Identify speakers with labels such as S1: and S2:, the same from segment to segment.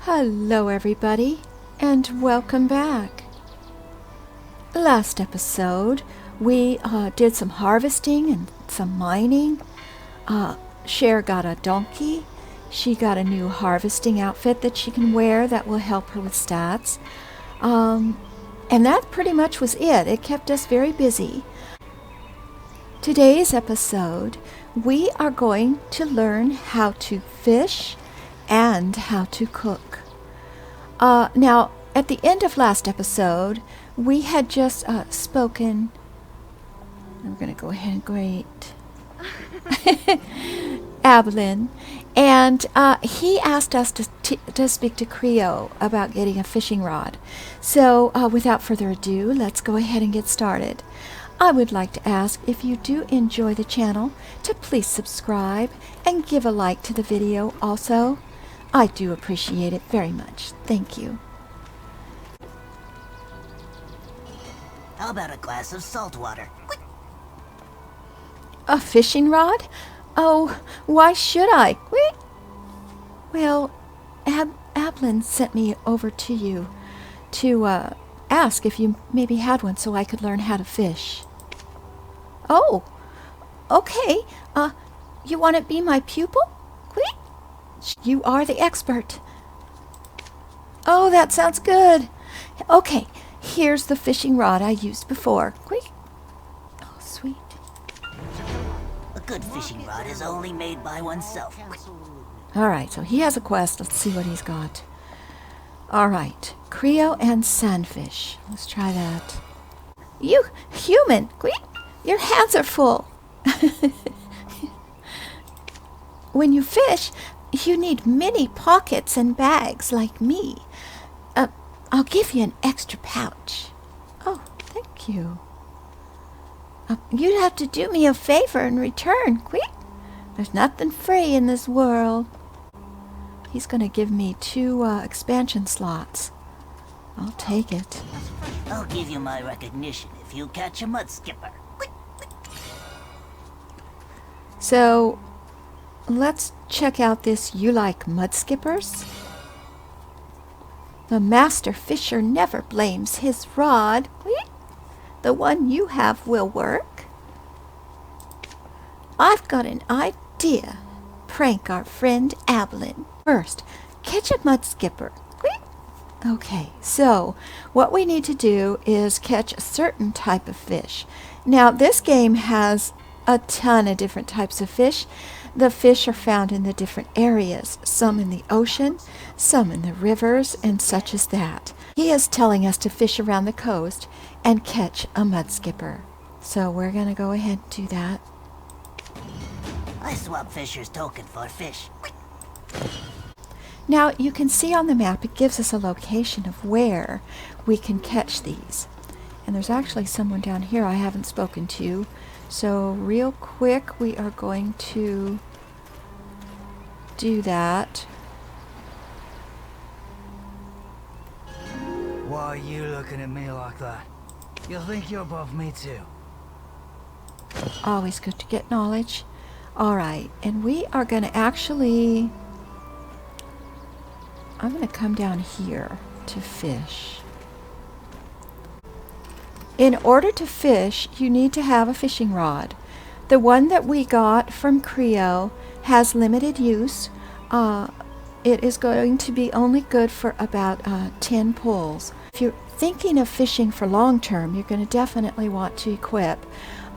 S1: Hello everybody, and welcome back. Last episode, we did some harvesting and some mining. Cher got a donkey. She got a new harvesting outfit that she can wear that will help her with stats. And that pretty much was it. It kept us very busy. Today's episode, we are going to learn how to fish and how to cook. Now, at the end of last episode, we had just spoken. I'm going to go ahead and greet Ablin, and he asked us to speak to Creo about getting a fishing rod. So, without further ado, let's go ahead and get started. I would like to ask if you do enjoy the channel to please subscribe and give a like to the video also. I do appreciate it very much. Thank you.
S2: How about a glass of salt water?
S1: A fishing rod? Oh, why should I? Well, Ablin sent me over to you to ask if you maybe had one so I could learn how to fish. Oh, okay. You want to be my pupil? You are the expert. Oh, that sounds good. Okay, here's the fishing rod I used before. Oh, sweet.
S2: A good fishing rod is only made by oneself.
S1: All right, so he has a quest. Let's see what he's got. All right, Creo and sandfish. Let's try that. You human, your hands are full. When you fish, you need many pockets and bags like me. I'll give you an extra pouch. Oh, thank you. You'd have to do me a favor in return, There's nothing free in this world. He's going to give me 2 expansion slots. I'll take it.
S2: I'll give you my recognition if you catch a mud skipper.
S1: So, let's check out this You Like Mud Skippers. The master fisher never blames his rod. The one you have will work. I've got an idea. Prank our friend Ablin. First, catch a mud skipper. Okay, so what we need to do is catch a certain type of fish. Now, this game has a ton of different types of fish. The fish are found in the different areas, some in the ocean, some in the rivers, and such as that. He is telling us to fish around the coast and catch a mud skipper. So we're going to go ahead and do that.
S2: I swap fisher's token for fish.
S1: Now you can see on the map it gives us a location of where we can catch these. And there's actually someone down here I haven't spoken to. So real quick we are going to do that.
S3: Why are you looking at me like that? You think you're above me too?
S1: Always good to get knowledge. Alright, and we are going to actually... I'm going to come down here to fish. In order to fish, you need to have a fishing rod. The one that we got from Creo has limited use. It is going to be only good for about 10 pulls. If you're thinking of fishing for long term, you're going to definitely want to equip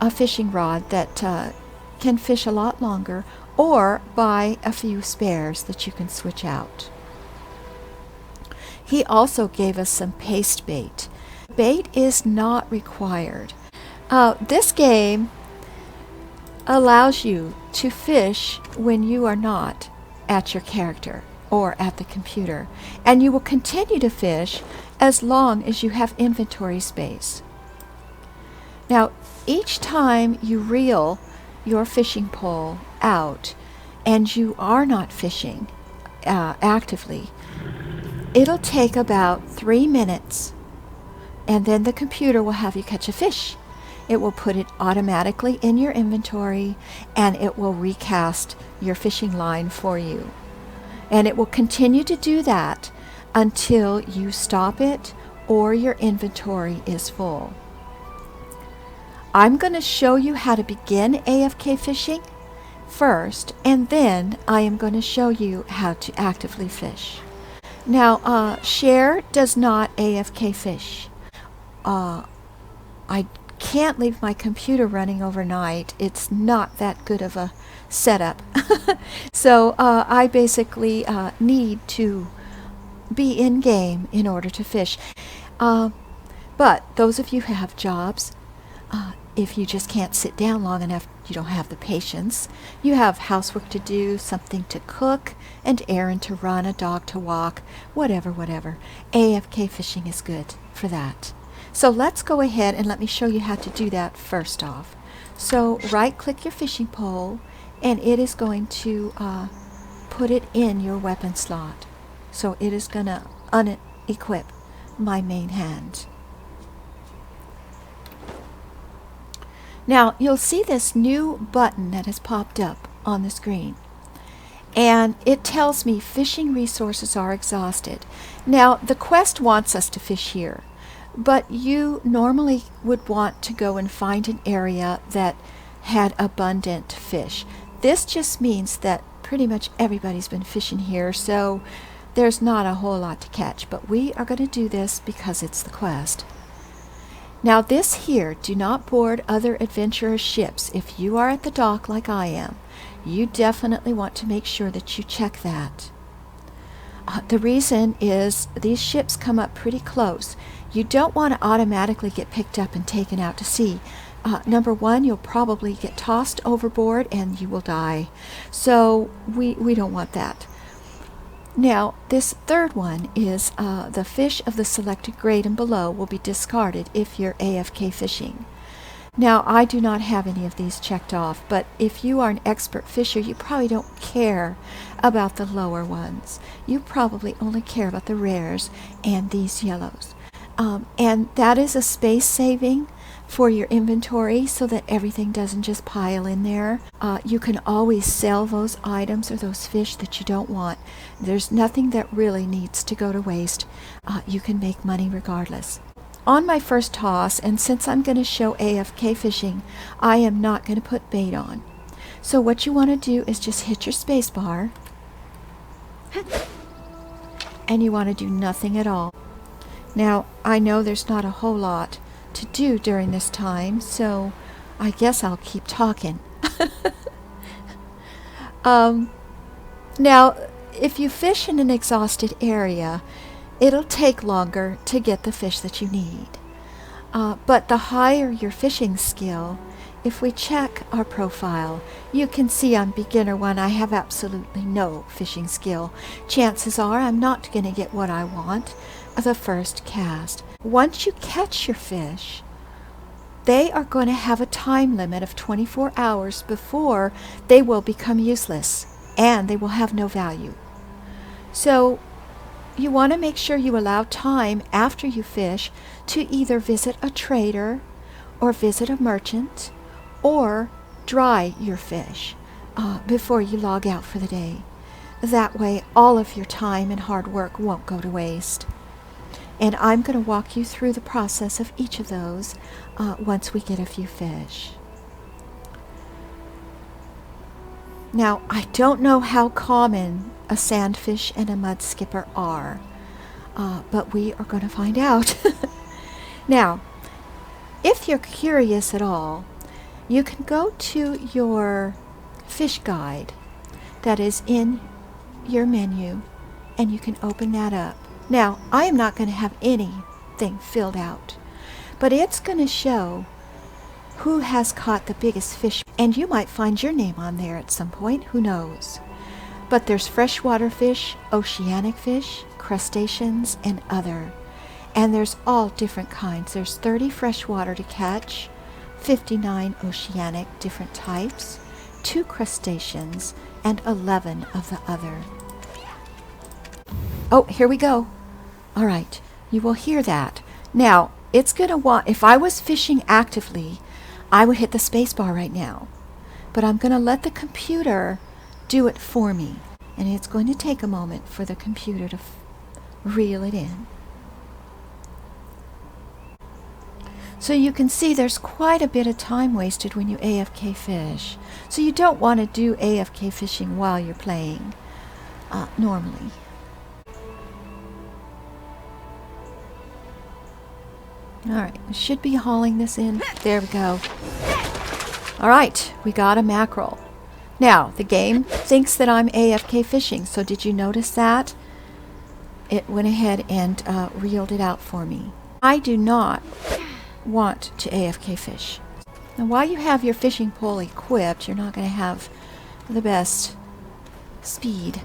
S1: a fishing rod that can fish a lot longer, or buy a few spares that you can switch out. He also gave us some paste bait. Bait is not required. This game allows you to fish when you are not at your character or at the computer, and you will continue to fish as long as you have inventory space. Now, each time you reel your fishing pole out and you are not fishing actively, it'll take about 3 minutes, and then the computer will have you catch a fish. It will put it automatically in your inventory, and it will recast your fishing line for you. And it will continue to do that until you stop it or your inventory is full. I'm going to show you how to begin AFK fishing first, and then I am going to show you how to actively fish. Now, Cher does not AFK fish. I can't leave my computer running overnight. It's not that good of a setup. So I basically need to be in game in order to fish. But those of you who have jobs, if you just can't sit down long enough, you don't have the patience, you have housework to do, something to cook, an errand to run, a dog to walk, whatever. AFK fishing is good for that. So let's go ahead and let me show you how to do that first off. So right-click your fishing pole, and it is going to put it in your weapon slot. So it is going to unequip my main hand. Now you'll see this new button that has popped up on the screen, and it tells me fishing resources are exhausted. Now the quest wants us to fish here, but you normally would want to go and find an area that had abundant fish. This just means that pretty much everybody's been fishing here, so there's not a whole lot to catch, but we are going to do this because it's the quest. Now this here, do not board other adventurers' ships. If you are at the dock like I am, you definitely want to make sure that you check that. The reason is these ships come up pretty close. You don't want to automatically get picked up and taken out to sea. Number one, you'll probably get tossed overboard and you will die. So we don't want that. Now, this third one is the fish of the selected grade and below will be discarded if you're AFK fishing. Now, I do not have any of these checked off, but if you are an expert fisher, you probably don't care about the lower ones. You probably only care about the rares and these yellows. And that is a space saving for your inventory so that everything doesn't just pile in there. You can always sell those items or those fish that you don't want. There's nothing that really needs to go to waste. You can make money regardless. On my first toss, and since I'm going to show AFK fishing, I am not going to put bait on. So what you want to do is just hit your space bar, and you want to do nothing at all. Now, I know there's not a whole lot to do during this time, so I guess I'll keep talking. Now, if you fish in an exhausted area, it'll take longer to get the fish that you need. But the higher your fishing skill, if we check our profile, you can see on beginner one I have absolutely no fishing skill. Chances are I'm not going to get what I want the first cast. Once you catch your fish, they are going to have a time limit of 24 hours before they will become useless and they will have no value. So you want to make sure you allow time after you fish to either visit a trader or visit a merchant or dry your fish before you log out for the day. That way all of your time and hard work won't go to waste. And I'm going to walk you through the process of each of those once we get a few fish. Now, I don't know how common a sandfish and a mud skipper are, but we are going to find out. Now, if you're curious at all, you can go to your fish guide that is in your menu, and you can open that up. Now, I am not going to have anything filled out, but it's going to show who has caught the biggest fish, and you might find your name on there at some point, who knows. But there's freshwater fish, oceanic fish, crustaceans, and other. And there's all different kinds. There's 30 freshwater to catch, 59 oceanic different types, 2 crustaceans, and 11 of the other. Oh, here we go. All right, you will hear that. Now, it's going to want, if I was fishing actively, I would hit the space bar right now. But I'm going to let the computer do it for me. And it's going to take a moment for the computer to reel it in. So you can see there's quite a bit of time wasted when you AFK fish. So you don't want to do AFK fishing while you're playing normally. Alright, we should be hauling this in. There we go. Alright, we got a mackerel. Now, the game thinks that I'm AFK fishing, so did you notice that? It went ahead and reeled it out for me. I do not want to AFK fish. Now, while you have your fishing pole equipped, you're not going to have the best speed.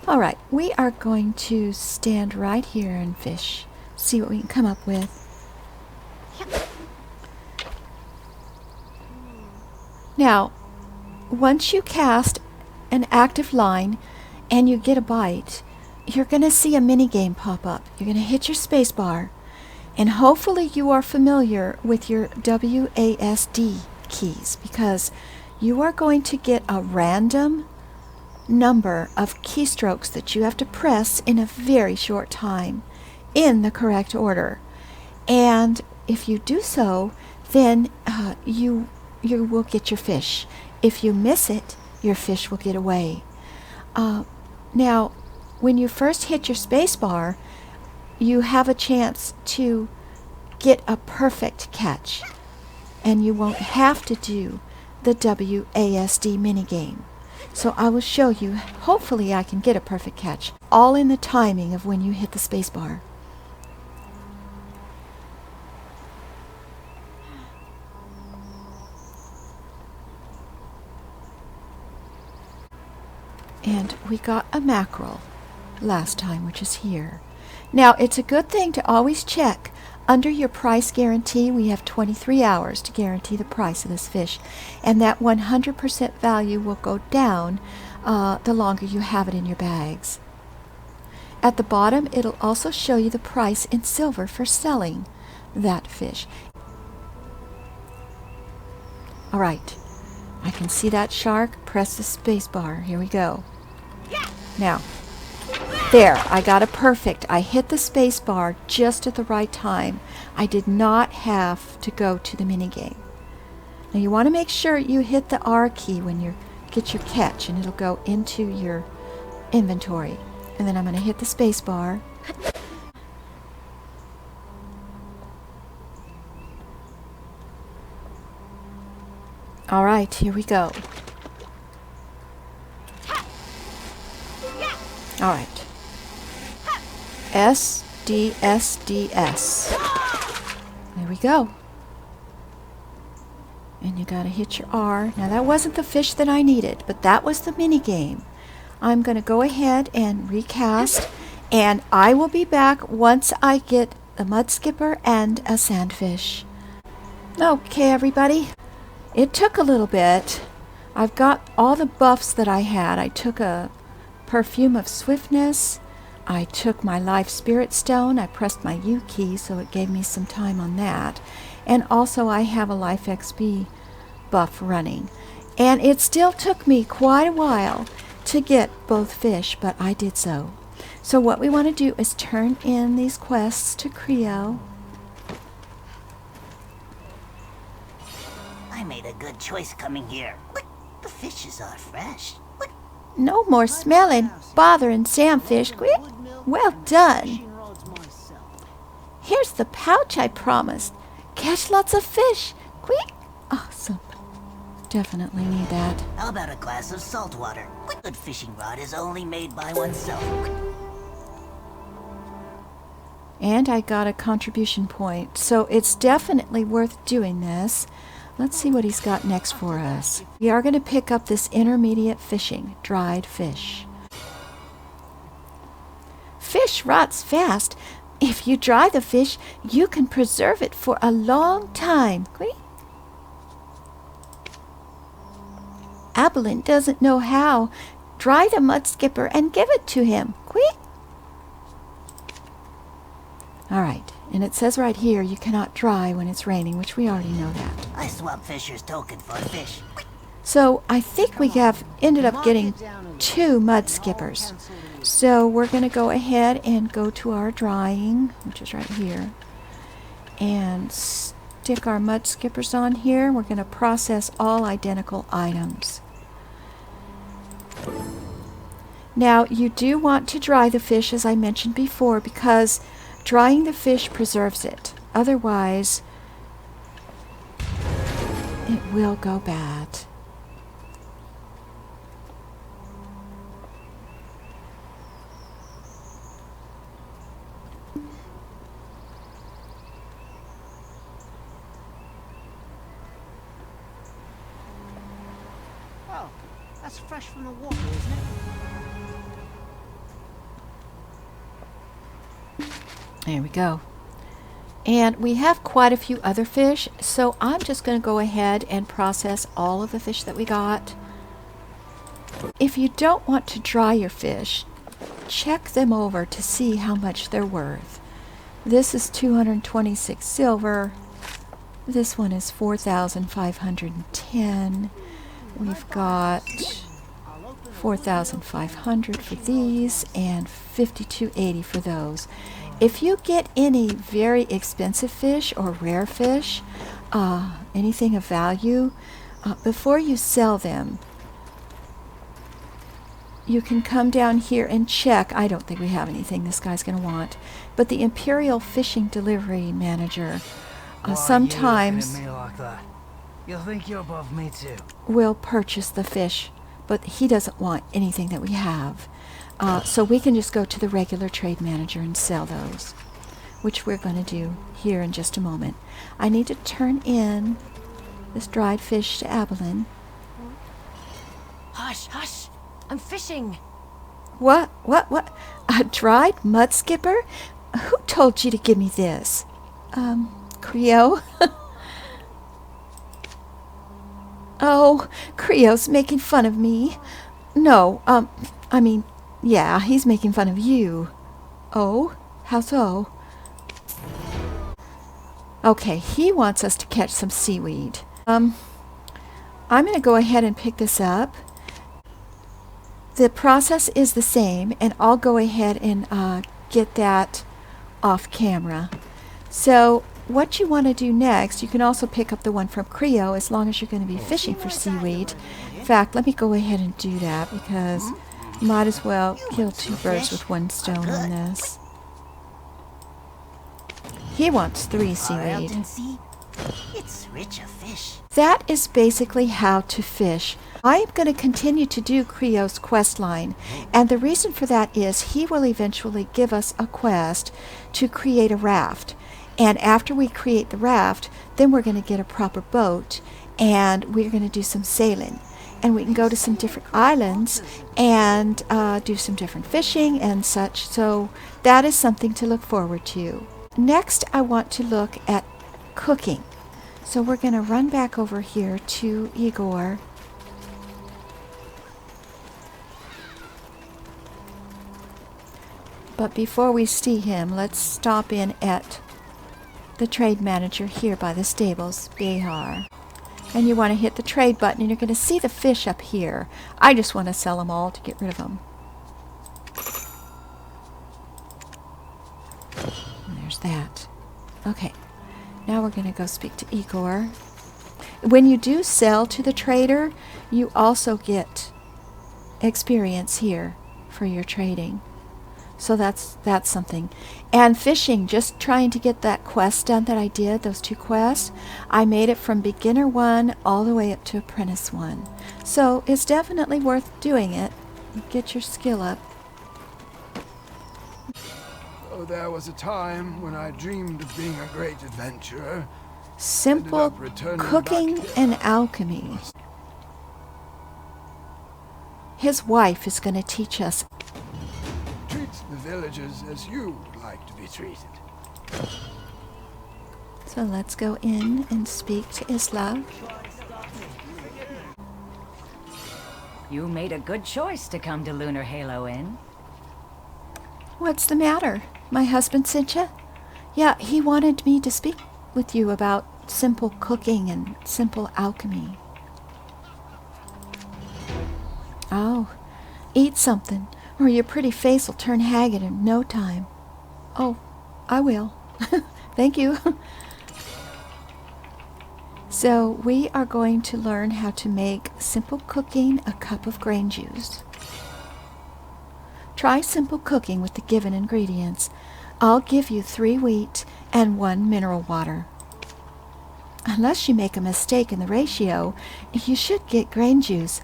S1: Alright, we are going to stand right here and fish. See what we can come up with. Now, once you cast an active line and you get a bite, you're going to see a mini game pop up. You're going to hit your space bar, and hopefully you are familiar with your WASD keys, because you are going to get a random number of keystrokes that you have to press in a very short time in the correct order. And if you do so, then you will get your fish. If you miss it, your fish will get away. Now, when you first hit your space bar, you have a chance to get a perfect catch, and you won't have to do the WASD minigame. So I will show you. Hopefully I can get a perfect catch, all in the timing of when you hit the space bar. And we got a mackerel last time, which is here. Now, it's a good thing to always check. Under your price guarantee, we have 23 hours to guarantee the price of this fish, and that 100% value will go down the longer you have it in your bags. At the bottom, it'll also show you the price in silver for selling that fish. All right, I can see that shark. Press the space bar. Here we go. Now, there, I got a perfect. I hit the space bar just at the right time. I did not have to go to the minigame. Now you want to make sure you hit the R key when you get your catch, and it'll go into your inventory. And then I'm going to hit the space bar. All right, here we go. All right. S, D, S, D, S. There we go. And you gotta hit your R. Now that wasn't the fish that I needed, but that was the mini game. I'm gonna go ahead and recast, and I will be back once I get a mud skipper and a sandfish. Okay, everybody. It took a little bit. I've got all the buffs that I had. I took a perfume of swiftness. I took my life spirit stone. I pressed my U key, so it gave me some time on that. And also I have a life XP buff running. And it still took me quite a while to get both fish, but I did so. So what we want to do is turn in these quests to Creo.
S2: I made a good choice coming here. Look, the fishes are fresh. Look.
S1: No more smelling, bothering Samfish. Quick. Well done. Here's the pouch I promised. Catch lots of fish. Quick. Awesome. Definitely need that.
S2: How about a glass of salt water? A good fishing rod is only made by oneself.
S1: And I got a contribution point, so it's definitely worth doing this. Let's see what he's got next for us. We are going to pick up this intermediate fishing, dried fish. Fish rots fast. If you dry the fish, you can preserve it for a long time. Abilene doesn't know how. Dry the mud skipper and give it to him. Quick. All right. And it says right here, you cannot dry when it's raining, which we already know that.
S2: I swap Fisher's token for fish.
S1: So I think we have ended up getting 2 mud skippers. So we're going to go ahead and go to our drying, which is right here, and stick our mud skippers on here. We're going to process all identical items. Now you do want to dry the fish, as I mentioned before, because drying the fish preserves it. Otherwise, it will go bad.
S2: Oh, that's fresh from the water, isn't it?
S1: There we go. And we have quite a few other fish, so I'm just going to go ahead and process all of the fish that we got. If you don't want to dry your fish, check them over to see how much they're worth. This is 226 silver. This one is 4,510. We've got 4,500 for these and 52.80 for those. If you get any very expensive fish or rare fish, anything of value, before you sell them, you can come down here and check. I don't think we have anything this guy's going to want, but the Imperial Fishing Delivery Manager sometimes
S3: Why are you looking at me like that? You think you're above me too?
S1: will purchase the fish, but he doesn't want anything that we have. So we can just go to the regular trade manager and sell those, which we're going to do here in just a moment. I need to turn in this dried fish to Abilene.
S4: Hush, hush! I'm fishing!
S1: What? A dried mud skipper? Who told you to give me this? Creo? Oh, Creo's making fun of me. No, I mean, yeah, he's making fun of you. Oh, how so? Okay, he wants us to catch some seaweed. I'm going to go ahead and pick this up. The process is the same, and I'll go ahead and get that off camera. So what you want to do next, you can also pick up the one from Creo as long as you're going to be fishing for seaweed. In fact, let me go ahead and do that because might as well kill two birds with one stone on this. He wants 3 seaweed.
S2: It's rich of fish.
S1: That is basically how to fish. I am going to continue to do Creo's quest line, and the reason for that is he will eventually give us a quest to create a raft. And after we create the raft, then we're going to get a proper boat, and we're going to do some sailing. And we can go to some different islands and do some different fishing and such. So that is something to look forward to. Next, I want to look at cooking. So we're going to run back over here to Igor. But before we see him, let's stop in at the trade manager here by the stables, Behar. And you want to hit the trade button, and you're going to see the fish up here. I just want to sell them all to get rid of them. And there's that. Okay, now we're going to go speak to Igor. When you do sell to the trader, you also get experience here for your trading. So that's something. And fishing, just trying to get that quest done that I did, those 2 quests, I made it from beginner 1 all the way up to apprentice 1. So it's definitely worth doing it. Get your skill up.
S5: Oh, there was a time when I dreamed of being a great adventurer.
S1: Simple cooking and alchemy. His wife is going to teach us.
S5: Treat the villagers as you would like to be treated.
S1: So let's go in and speak to Isla.
S4: You made a good choice to come to Lunar Halo Inn.
S1: What's the matter? My husband sent you? Yeah, he wanted me to speak with you about simple cooking and simple alchemy. Oh, eat something. or your pretty face will turn haggard in no time. Oh, I will. Thank you. So we are going to learn how to make simple cooking a cup of grain juice. Try simple cooking with the given ingredients. I'll give you 3 wheat and 1 mineral water. Unless you make a mistake in the ratio, you should get grain juice.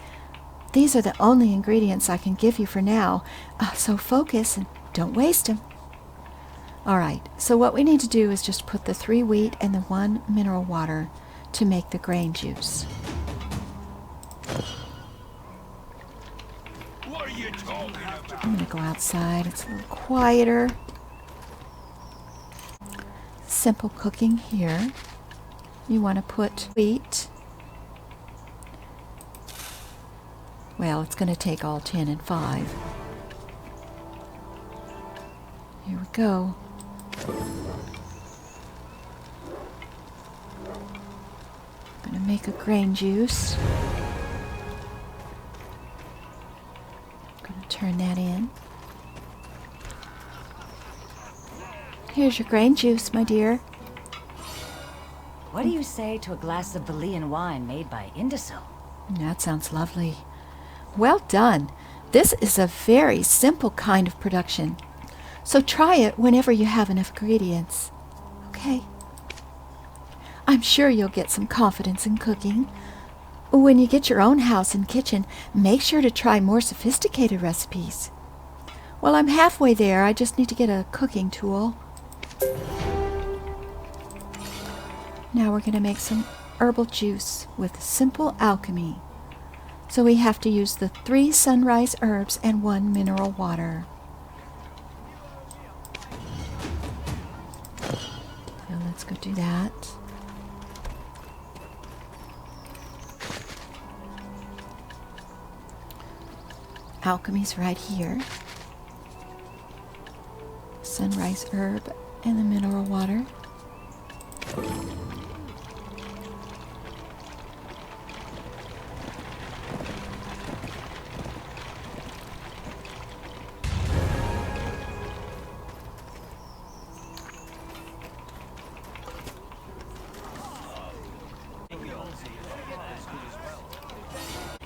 S1: These are the only ingredients I can give you for now, so focus and don't waste them. Alright, so what we need to do is just put the 3 wheat and the 1 mineral water to make the grain juice.
S5: What are you talking about?
S1: I'm going to go outside. It's a little quieter. Simple cooking here. You want to put wheat. Well, it's going to take all 10 and 5. Here we go. I'm going to make a grain juice. I'm going to turn that in. Here's your grain juice, my dear.
S4: What do you say to a glass of Belian wine made by Indisil?
S1: That sounds lovely. Well done. This is a very simple kind of production. So try it whenever you have enough ingredients. Okay? I'm sure you'll get some confidence in cooking. When you get your own house and kitchen, make sure to try more sophisticated recipes. Well, I'm halfway there. I just need to get a cooking tool. Now we're going to make some herbal juice with simple alchemy. So we have to use the 3 sunrise herbs and 1 mineral water. So let's go do that. Alchemy's right here. Sunrise herb and the mineral water.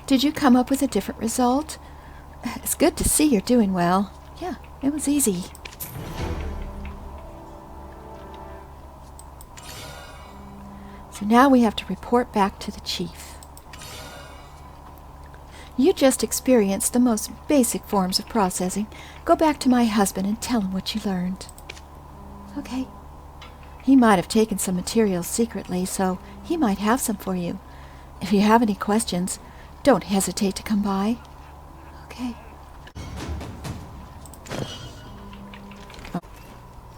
S1: Did you come up with a different result? It's good to see you're doing well. Yeah, it was easy. So now we have to report back to the chief. You just experienced the most basic forms of processing. Go back to my husband and tell him what you learned. Okay. He might have taken some materials secretly, so he might have some for you. If you have any questions, don't hesitate to come by. Okay.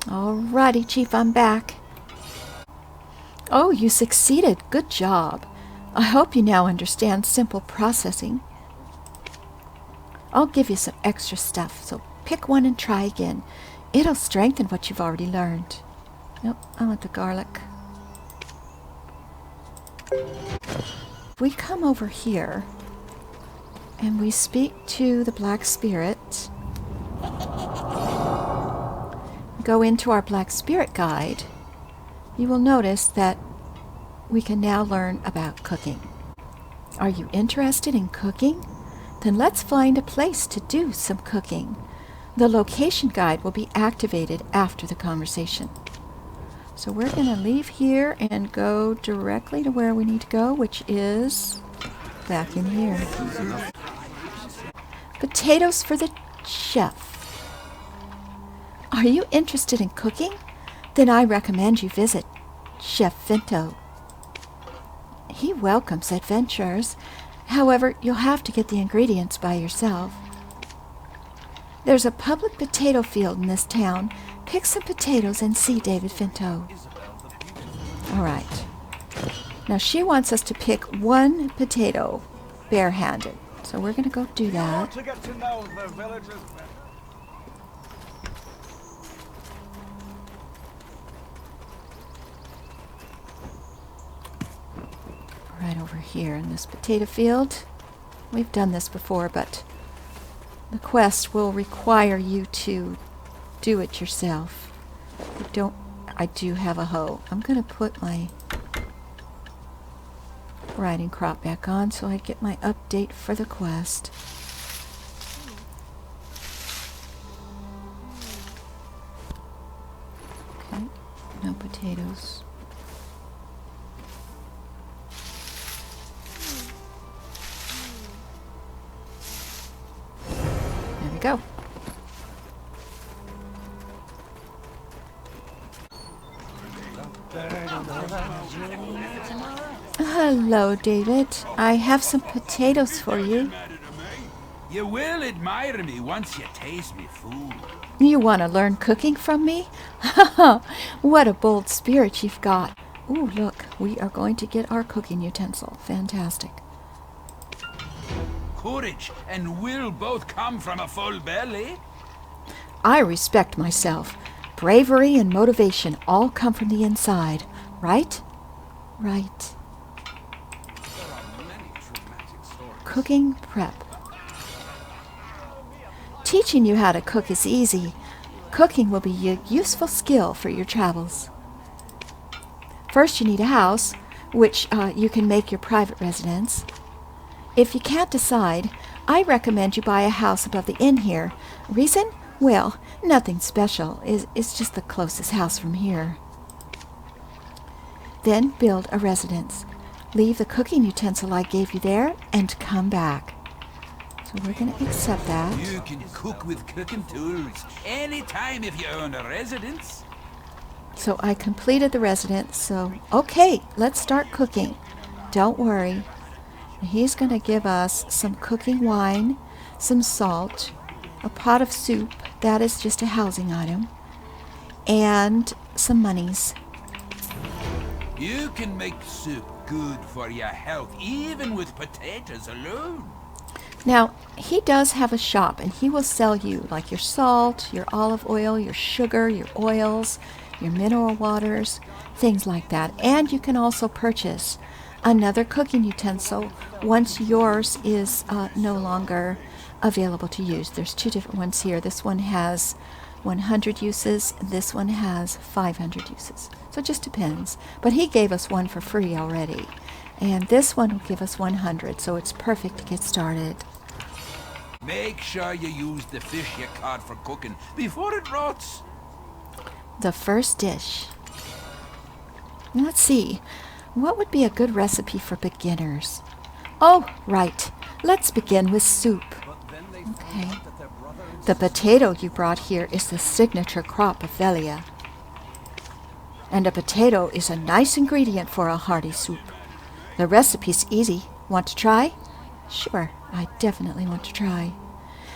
S1: Alrighty, Chief, I'm back. Oh, you succeeded. Good job. I hope you now understand simple processing. I'll give you some extra stuff, so pick one and try again. It'll strengthen what you've already learned. Nope, I want the garlic. We come over here and we speak to the Black Spirit. Go into our Black Spirit guide. You will notice that we can now learn about cooking. Are you interested in cooking? Then let's find a place to do some cooking. The location guide will be activated after the conversation. So we're going to leave here and go directly to where we need to go, which is back in here. Potatoes for the chef. Are you interested in cooking? Then I recommend you visit Chef Finto. He welcomes adventurers. However, you'll have to get the ingredients by yourself. There's a public potato field in this town. Pick some potatoes and see David Finto. All right. Now she wants us to pick 1 potato barehanded. So we're going to go do that.
S5: To get to know the villagers better.
S1: Right over here in this potato field. We've done this before, but The quest will require you to do it yourself. I do have a hoe. I'm going to put my riding crop back on so I get my update for the quest. Okay, no potatoes. There we go. Hello, David. I have some potatoes for you.
S6: You will admire me once you taste me food.
S1: You want to learn cooking from me? What a bold spirit you've got. Ooh, look, we are going to get our cooking utensil. Fantastic.
S6: Courage and will both come from a full belly.
S1: I respect myself. Bravery and motivation all come from the inside, right? Right. Cooking prep. Teaching you how to cook is easy. Cooking will be a useful skill for your travels. First, you need a house, which you can make your private residence. If you can't decide, I recommend you buy a house above the inn here. Reason? Well, nothing special. It's just the closest house from here. Then build a residence. Leave the cooking utensil I gave you there and come back. So we're going to accept that.
S6: You can cook with cooking tools anytime if you own a residence.
S1: So I completed the residence, so okay, let's start cooking. Don't worry. He's going to give us some cooking wine, some salt, a pot of soup, that is just a housing item, and some monies.
S6: You can make soup good for your health, even with potatoes alone.
S1: Now, he does have a shop, and he will sell you like your salt, your olive oil, your sugar, your oils, your mineral waters, things like that. And you can also purchase another cooking utensil once yours is no longer available to use. There's two different ones here. This one has 100 uses, this one has 500 uses. So it just depends. But he gave us one for free already. And this one will give us 100, so it's perfect to get started.
S6: Make sure you use the fish you caught for cooking before it rots.
S1: The first dish. Let's see. What would be a good recipe for beginners? Oh, right. Let's begin with soup. Okay. The potato you brought here is the signature crop of Velia. And a potato is a nice ingredient for a hearty soup. The recipe's easy. Want to try? Sure, I definitely want to try.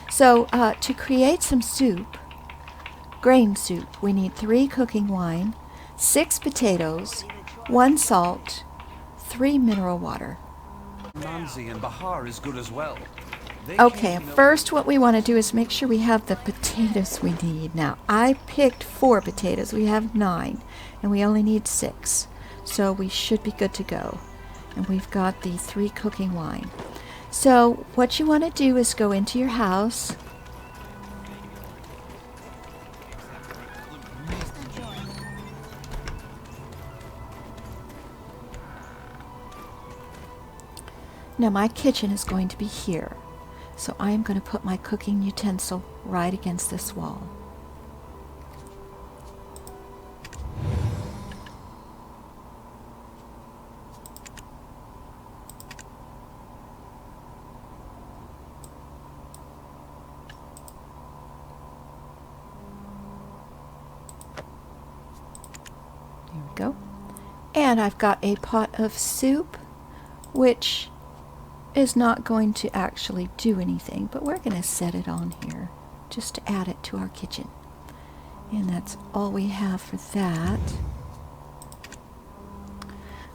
S1: So, to create some soup, grain soup, we need 3 cooking wine, 6 potatoes, 1 salt, 3 mineral water.
S7: Manzi and Bahar is good as well.
S1: Okay, first what we want to do is make sure we have the potatoes we need. Now, I picked 4 potatoes. We have 9, and we only need 6. So we should be good to go. And we've got the 3 cooking wine. So what you want to do is go into your house. Now my kitchen is going to be here. So I am going to put my cooking utensil right against this wall. There we go. And I've got a pot of soup, which is not going to actually do anything, but we're going to set it on here just to add it to our kitchen. And that's all we have for that.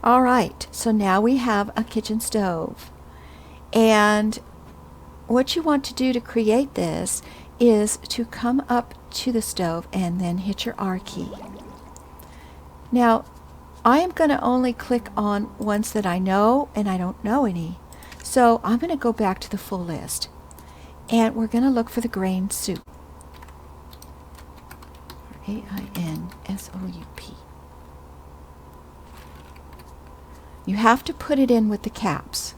S1: All right, so now we have a kitchen stove. And what you want to do to create this is to come up to the stove and then hit your R key. Now, I am going to only click on ones that I know, and I don't know any. So I'm going to go back to the full list. And we're going to look for the grain soup. A-I-N-S-O-U-P. You have to put it in with the caps.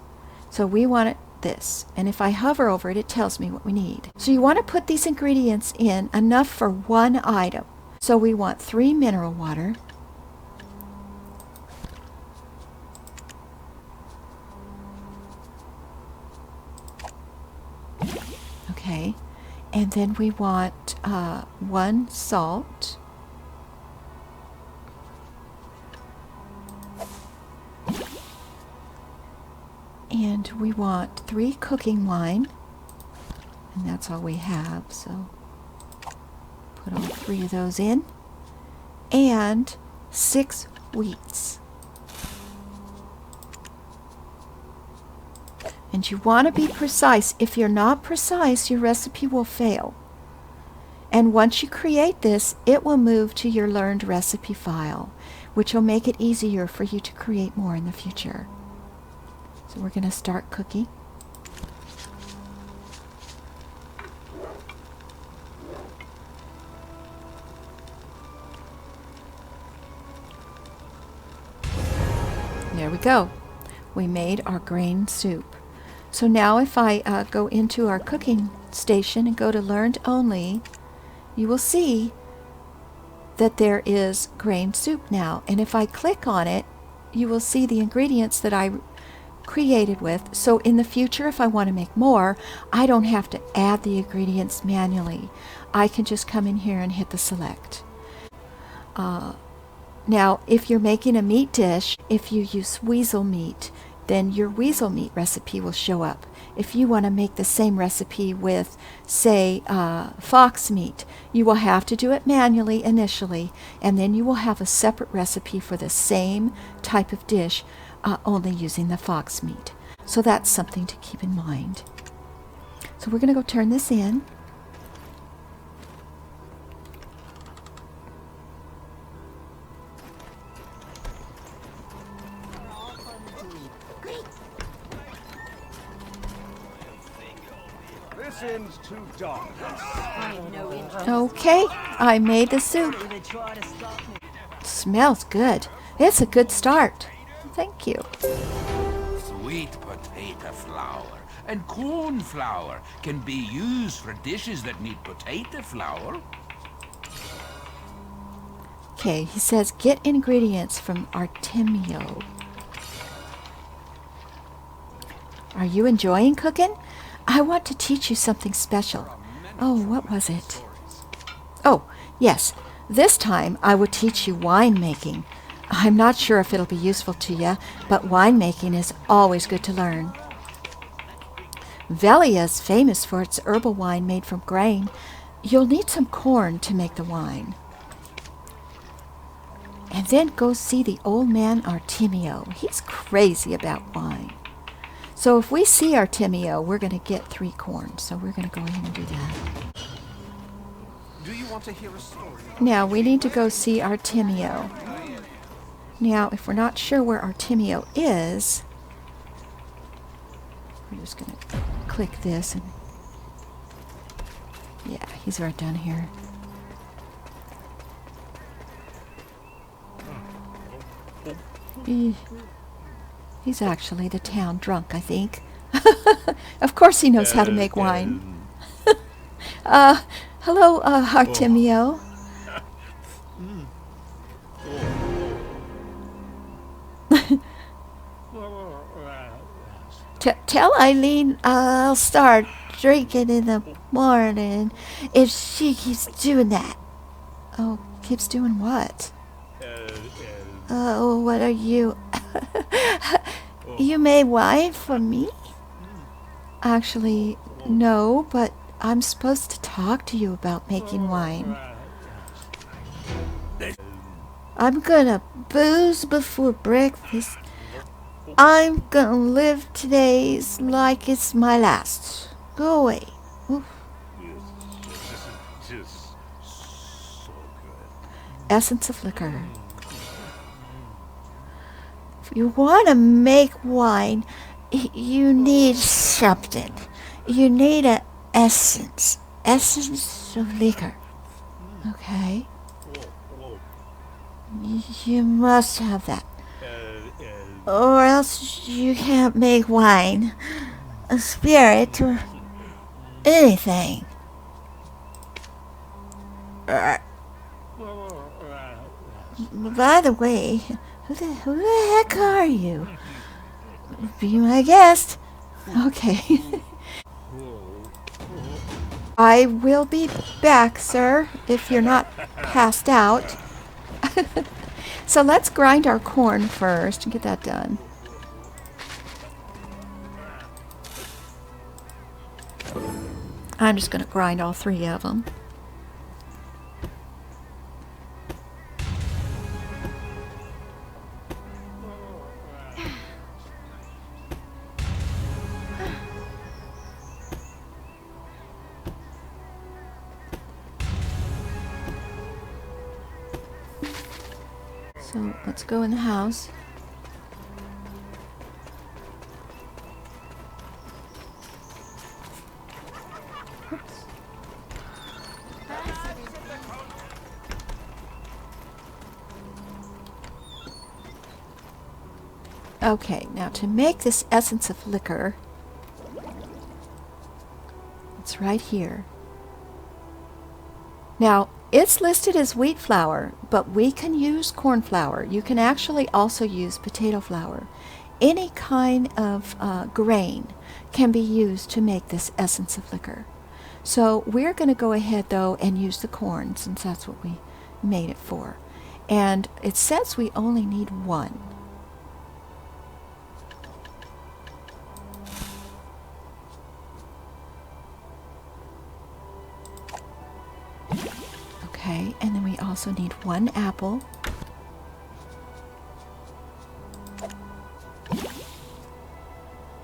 S1: So we want it this. And if I hover over it, it tells me what we need. So you want to put these ingredients in enough for one item. So we want 3 mineral water. Okay. And then we want 1 salt. And we want 3 cooking wine. And that's all we have, so put all 3 of those in. And 6 wheats. And you want to be precise. If you're not precise, your recipe will fail. And once you create this, it will move to your learned recipe file, which will make it easier for you to create more in the future. So we're going to start cooking. There we go. We made our grain soup. So now if I go into our cooking station and go to Learned Only, you will see that there is grain soup now. And if I click on it, you will see the ingredients that I created with. So in the future, if I want to make more, I don't have to add the ingredients manually. I can just come in here and hit the select. Now, if you're making a meat dish, if you use weasel meat, then your weasel meat recipe will show up. If you want to make the same recipe with, say, fox meat, you will have to do it manually initially, and then you will have a separate recipe for the same type of dish, only using the fox meat. So that's something to keep in mind. So we're going to go turn this in.
S7: This end's too dark.
S1: Okay, I made the soup. Smells good. It's a good start. Thank you.
S6: Sweet potato flour and corn flour can be used for dishes that need potato flour.
S1: Okay, he says get ingredients from Artemio. Are you enjoying cooking? I want to teach you something special. Oh, what was it? Oh, yes. This time I will teach you winemaking. I'm not sure if it'll be useful to you, but winemaking is always good to learn. Velia is famous for its herbal wine made from grain. You'll need some corn to make the wine. And then go see the old man Artemio. He's crazy about wine. So if we see Artemio, we're going to get 3 corn. So we're going to go ahead and do that.
S7: Do you want to hear a story?
S1: Now we need to go see Artemio. Now, if we're not sure where Artemio is, we're just going to click this and yeah, he's right down here. He's actually the town drunk, I think. Of course he knows how to make wine. Hello, Artemio. Tell Eileen I'll start drinking in the morning if she keeps doing that. Oh, keeps doing what? Oh, what are you? You made wine for me? Actually, no, but I'm supposed to talk to you about making wine. I'm gonna booze before breakfast. I'm gonna live today's like it's my last. Go away. Oof. Essence of liquor. If you want to make wine, you need something. You need a essence. Essence of liquor. Okay. You must have that. Or else you can't make wine, a spirit, or anything. By the way, who the heck are you? Be my guest. Okay. I will be back, sir, if you're not passed out. So let's grind our corn first and get that done. I'm just going to grind all 3 of them. So let's go in the house. Oops. Okay, now to make this essence of liquor, it's right here. Now, it's listed as wheat flour, but we can use corn flour. You can actually also use potato flour. Any kind of grain can be used to make this essence of liquor. So we're going to go ahead, though, and use the corn, since that's what we made it for. And it says we only need 1. Okay, and then we also need 1 apple.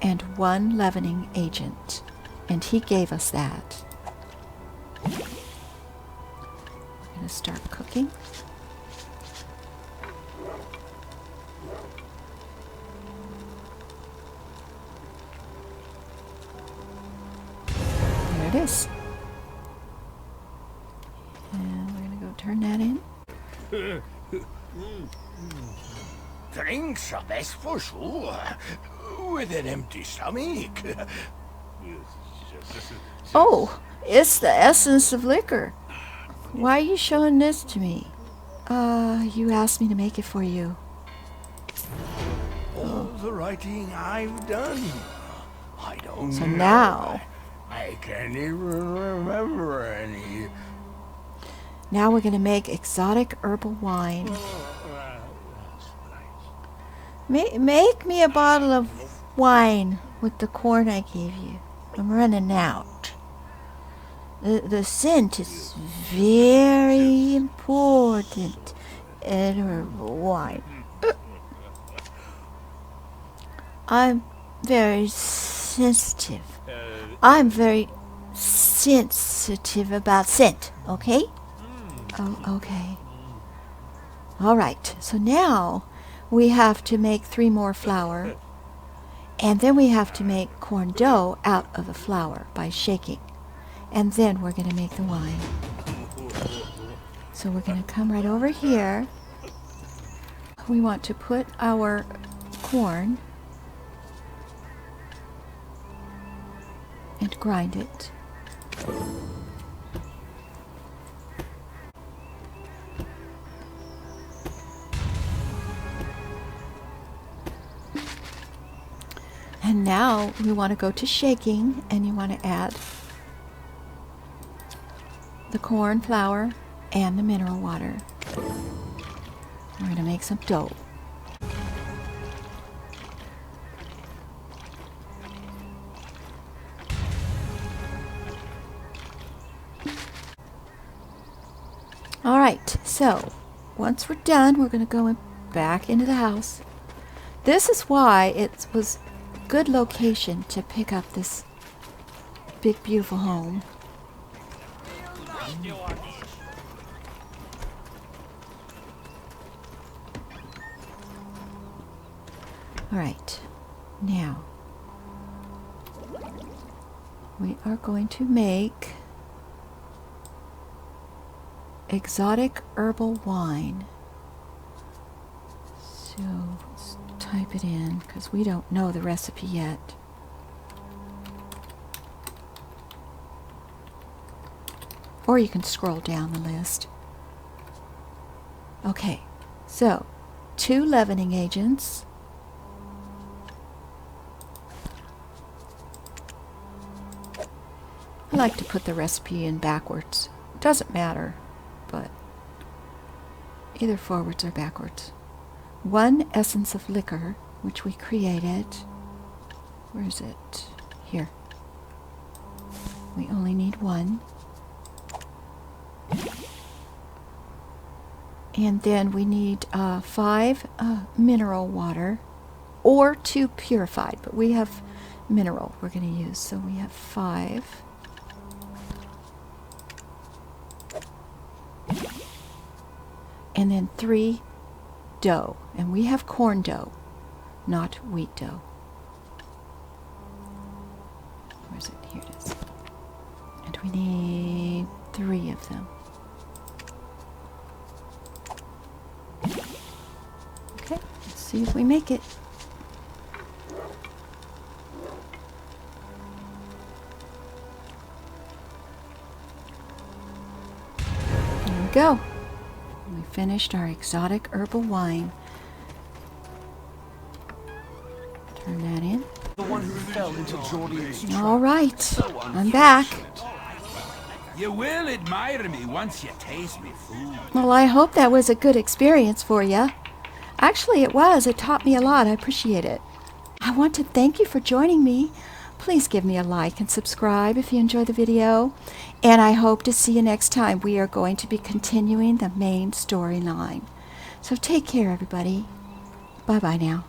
S1: And 1 leavening agent. And he gave us that. We're going to start cooking. There it is. And we're going to go turn that in.
S5: Drinks are best for sure. With an empty stomach.
S1: Oh, it's the essence of liquor. Why are you showing this to me? You asked me to make it for you.
S5: All the writing I've done. I don't
S1: So
S5: know.
S1: now,
S5: I can't even remember any.
S1: now we're going to make exotic herbal wine. Make me a bottle of wine with the corn I gave you. I'm running out. The scent is very important in herbal wine. I'm very sensitive. I'm very sensitive about scent, okay? Oh, okay. All right, so now we have to make 3 more flour, and then we have to make corn dough out of the flour by shaking, and then we're going to make the wine. So we're going to come right over here. We want to put our corn and grind it. And now we want to go to shaking, and you want to add the corn flour and the mineral water. We're going to make some dough. All right, so once we're done, we're going to go back into the house. This is why it was a good location to pick up this big, beautiful home. All right, now we are going to make exotic herbal wine. So let's type it in because we don't know the recipe yet. Or you can scroll down the list. Okay, so 2 leavening agents. I like to put the recipe in backwards. It doesn't matter, but either forwards or backwards. 1 essence of liquor, which we created. Where is it? Here. We only need 1. And then we need 5 mineral water, or 2 purified, but we have mineral we're going to use, so we have 5. And then 3 dough, and we have corn dough, not wheat dough. Where is it? Here it is. And we need 3 of them. Okay, let's see if we make it. There we go. We finished our exotic herbal wine. Turn that in.
S7: The one who fell into Jordian's trap.
S1: All right, I'm back.
S6: You will admire me once you taste me food.
S1: Well, I hope that was a good experience for you. Actually, it was. It taught me a lot. I appreciate it. I want to thank you for joining me. Please give me a like and subscribe if you enjoyed the video. And I hope to see you next time. We are going to be continuing the main storyline. So take care, everybody. Bye-bye now.